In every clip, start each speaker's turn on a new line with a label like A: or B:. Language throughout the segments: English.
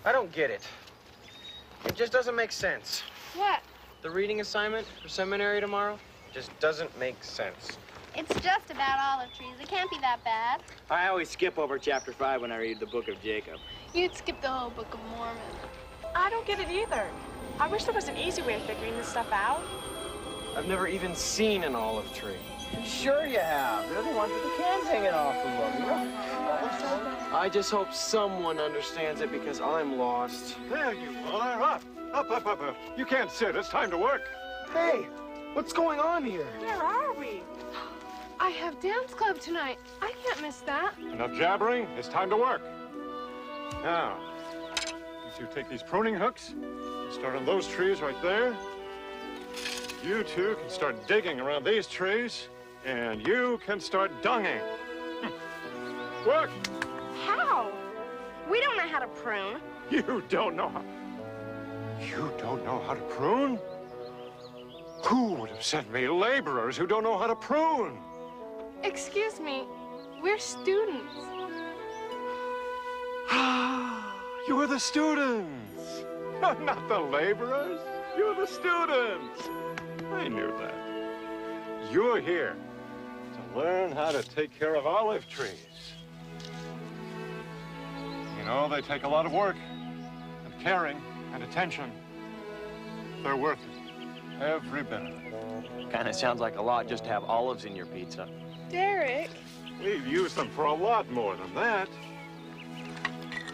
A: I don't get it. It just doesn't make sense.
B: What?
A: The reading assignment for seminary tomorrow just doesn't make sense.
B: It's just about olive trees. It can't be that bad.
C: I always skip over chapter 5 when I read the Book of Jacob.
B: You'd skip the whole Book of Mormon.
D: I don't get it either. I wish there was an easy way of figuring this stuff out.
A: I've never even seen an olive tree.
C: Sure you have. They're the ones with the cans hanging off of them, you know?
A: I just hope someone understands it because I'm lost.
E: There you are. Up. You can't sit. It's time to work.
A: Hey, what's going on here?
D: Where are we?
B: I have dance club tonight. I can't miss that.
E: Enough jabbering. It's time to work. Now, you two take these pruning hooks and start on those trees right there. You two can start digging around these trees, and you can start dunging. Work!
B: How? We don't know how to prune.
E: You don't know how... You don't know how to prune? Who would have sent me laborers who don't know how to prune?
B: Excuse me. We're students.
E: You're the students. Not the laborers. You're the students. I knew that. You're here to learn how to take care of olive trees. You know, they take a lot of work and caring and attention. They're worth it. Every bit of it.
C: Kind of sounds like a lot just to have olives in your pizza.
B: Derek.
E: We've used them for a lot more than that.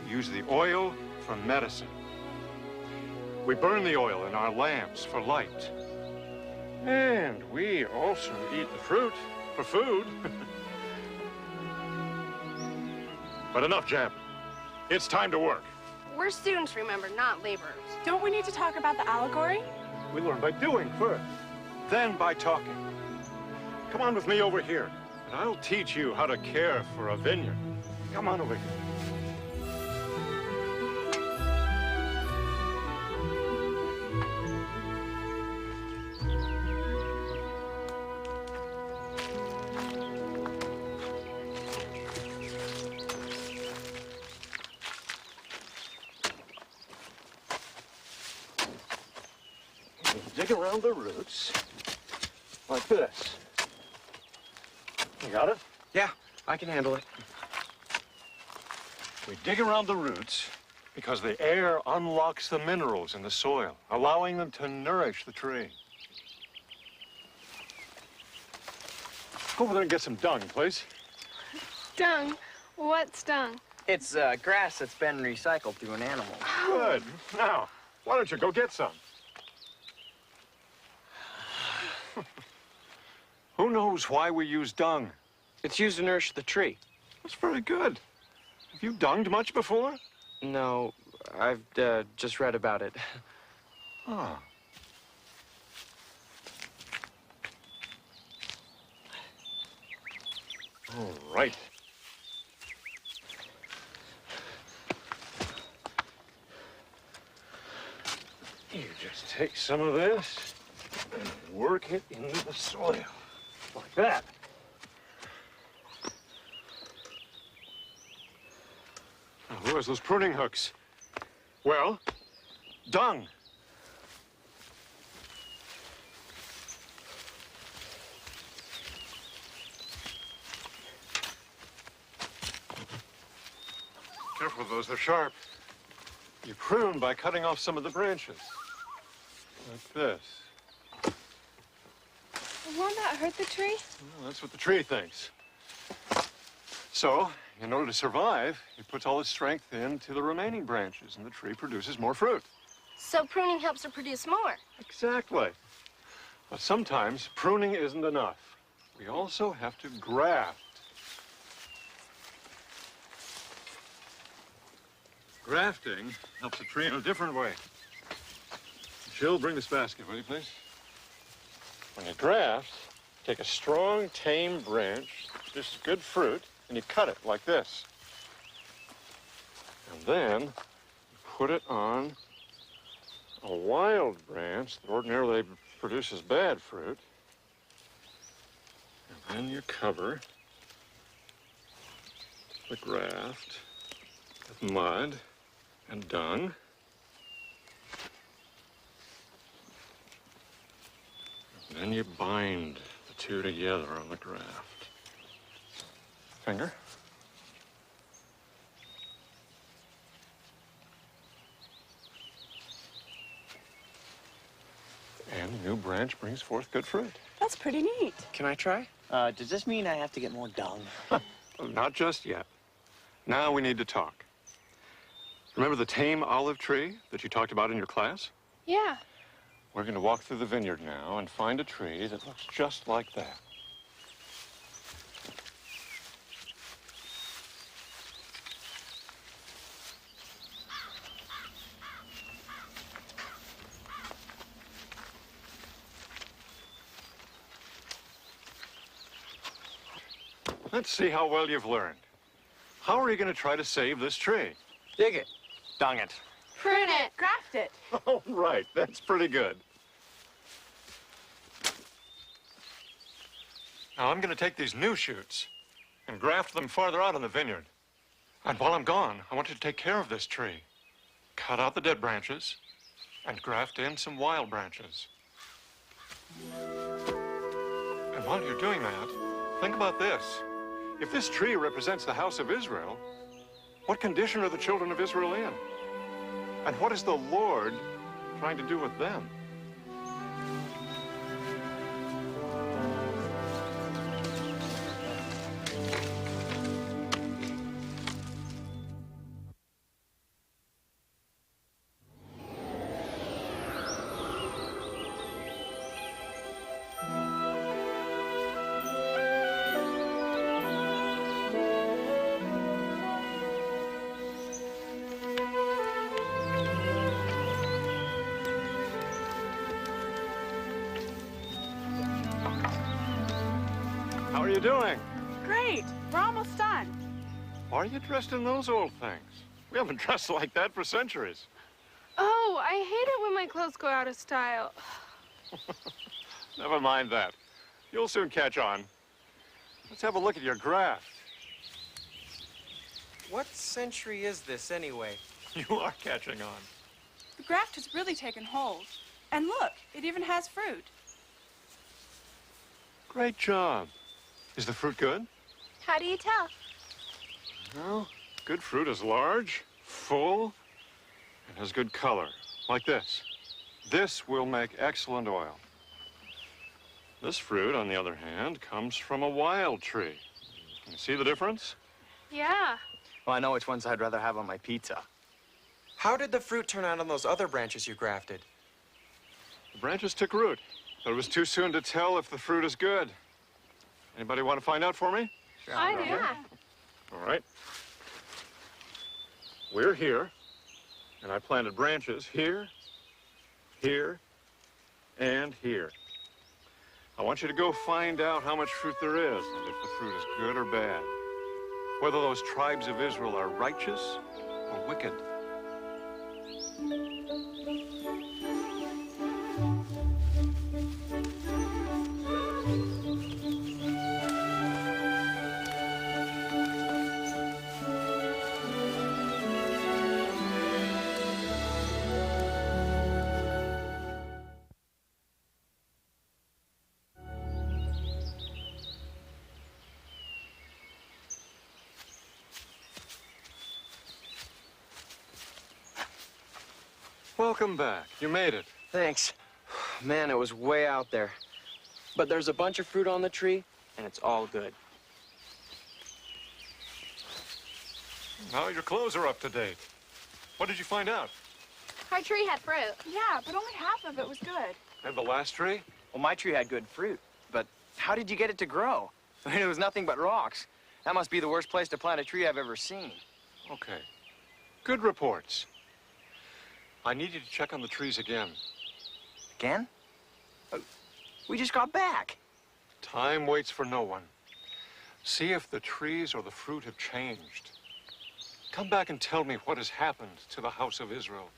E: We use the oil for medicine. We burn the oil in our lamps for light. And we also eat the fruit for food. But enough jabbing. It's time to work.
B: We're students, remember, not laborers.
D: Don't we need to talk about the allegory?
E: We learn by doing first, then by talking. Come on with me over here, and I'll teach you how to care for a vineyard. Come on over here. Dig around the roots, like this. You got it?
A: Yeah, I can handle it.
E: We dig around the roots because the air unlocks the minerals in the soil, allowing them to nourish the tree. Go over there and get some dung, please.
B: Dung? What's dung?
C: It's grass that's been recycled through an animal.
E: Good. Now, why don't you go get some? Who knows why we use dung?
A: It's used to nourish the tree.
E: That's very good. Have you dunged much before?
A: No, I've just read about it.
E: Oh. All right. You just take some of this and work it into the soil. Like that. Now, where's those pruning hooks? Well, dung. Careful with those, they're sharp. You prune by cutting off some of the branches. Like this.
B: Won't that hurt the tree?
E: Well, that's what the tree thinks. So, in order to survive, it puts all its strength into the remaining branches, and the tree produces more fruit.
B: So pruning helps to produce more.
E: Exactly. But sometimes pruning isn't enough. We also have to graft. Grafting helps the tree in a different way. Jill, bring this basket, will you, please? When you graft, take a strong, tame branch, just good fruit, and you cut it like this. And then you put it on a wild branch that ordinarily produces bad fruit. And then you cover the graft with mud and dung. And then you bind the two together on the graft. Finger. And a new branch brings forth good fruit.
D: That's pretty neat.
A: Can I try?
C: Does this mean I have to get more dung?
E: Not just yet. Now we need to talk. Remember the tame olive tree that you talked about in your class?
B: Yeah.
E: We're going to walk through the vineyard now and find a tree that looks just like that. Let's see how well you've learned. How are you going to try to save this tree?
A: Dig it. Dung it.
B: Prune it.
D: Graft it.
E: Oh, right. That's pretty good. Now, I'm going to take these new shoots and graft them farther out in the vineyard. And while I'm gone, I want you to take care of this tree. Cut out the dead branches and graft in some wild branches. And while you're doing that, think about this. If this tree represents the house of Israel, what condition are the children of Israel in? And what is the Lord trying to do with them? How are you doing?
D: Great. We're almost done.
E: Why are you dressed in those old things? We haven't dressed like that for centuries.
B: Oh, I hate it when my clothes go out of style.
E: Never mind that. You'll soon catch on. Let's have a look at your graft.
A: What century is this, anyway?
E: You are catching on.
D: The graft has really taken hold. And look, it even has fruit.
E: Great job. Is the fruit good?
B: How do you tell?
E: Well, good fruit is large, full, and has good color, like this. This will make excellent oil. This fruit, on the other hand, comes from a wild tree. Can you see the difference?
B: Yeah.
A: Well, I know which ones I'd rather have on my pizza. How did the fruit turn out on those other branches you grafted?
E: The branches took root, but it was too soon to tell if the fruit is good. Anybody want to find out for me?
B: I do.
E: All right. We're here, and I planted branches here, here, and here. I want you to go find out how much fruit there is, and if the fruit is good or bad. Whether those tribes of Israel are righteous or wicked. Welcome back. You made it.
A: Thanks. Man, it was way out there. But there's a bunch of fruit on the tree, and it's all good.
E: Now your clothes are up to date. What did you find out?
B: Our tree had fruit.
D: Yeah, but only half of it was good.
E: And the last tree?
A: Well, my tree had good fruit, but how did you get it to grow? I mean, it was nothing but rocks. That must be the worst place to plant a tree I've ever seen.
E: Okay. Good reports. I need you to check on the trees again.
A: Again? We just got back.
E: Time waits for no one. See if the trees or the fruit have changed. Come back and tell me what has happened to the house of Israel.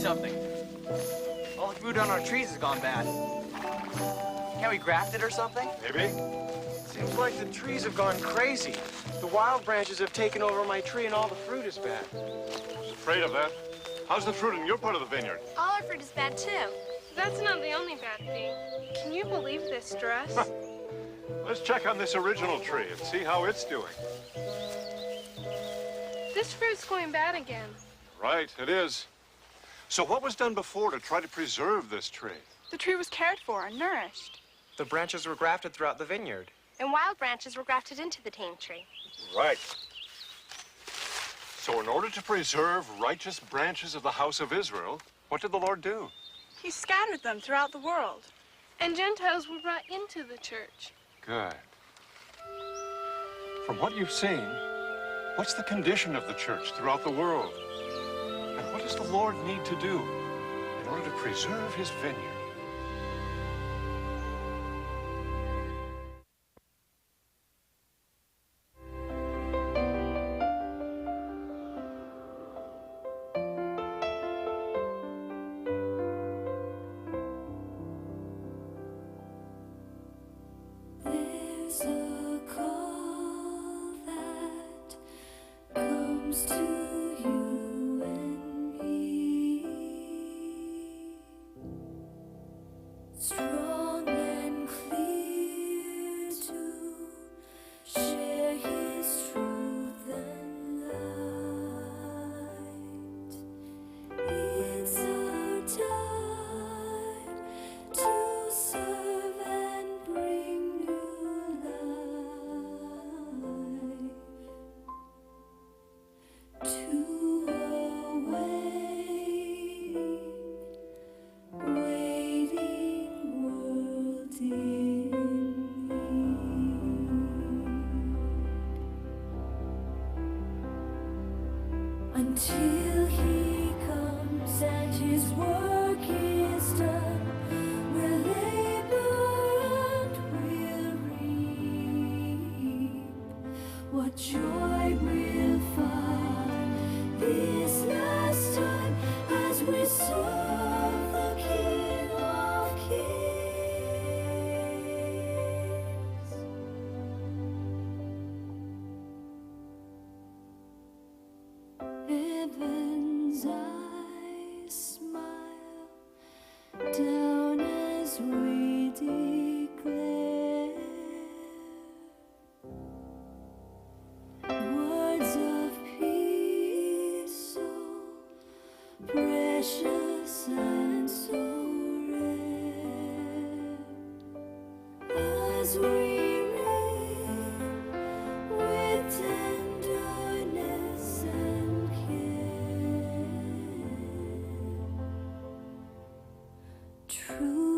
A: something. All the fruit on our trees has gone bad. Can't we graft it or something?
E: Maybe?
A: Seems like the trees have gone crazy. The wild branches have taken over my tree and all the fruit is bad.
E: I was afraid of that. How's the fruit in your part of the vineyard?
B: All our fruit is bad, too. That's not the only bad thing. Can you believe this dress?
E: Let's check on this original tree and see how it's doing.
B: This fruit's going bad again.
E: Right, it is. So what was done before to try to preserve this tree?
D: The tree was cared for and nourished.
A: The branches were grafted throughout the vineyard.
B: And wild branches were grafted into the tame tree.
E: Right. So in order to preserve righteous branches of the house of Israel, what did the Lord do?
D: He scattered them throughout the world.
B: And Gentiles were brought into the church.
E: Good. From what you've seen, what's the condition of the church throughout the world? And what does the Lord need to do in order to preserve his vineyard?
F: There's a call that comes to you and me, strong and clear to share his truth and light. It's our time to serve and bring new life to a waiting world in need. Until he comes and his work is done, we'll labor and we'll reap what joy we'll find this last time as we serve the King of Kings. Heaven's eyes smile down as we declare words of peace so precious and so rare as we reign with tenderness and care. True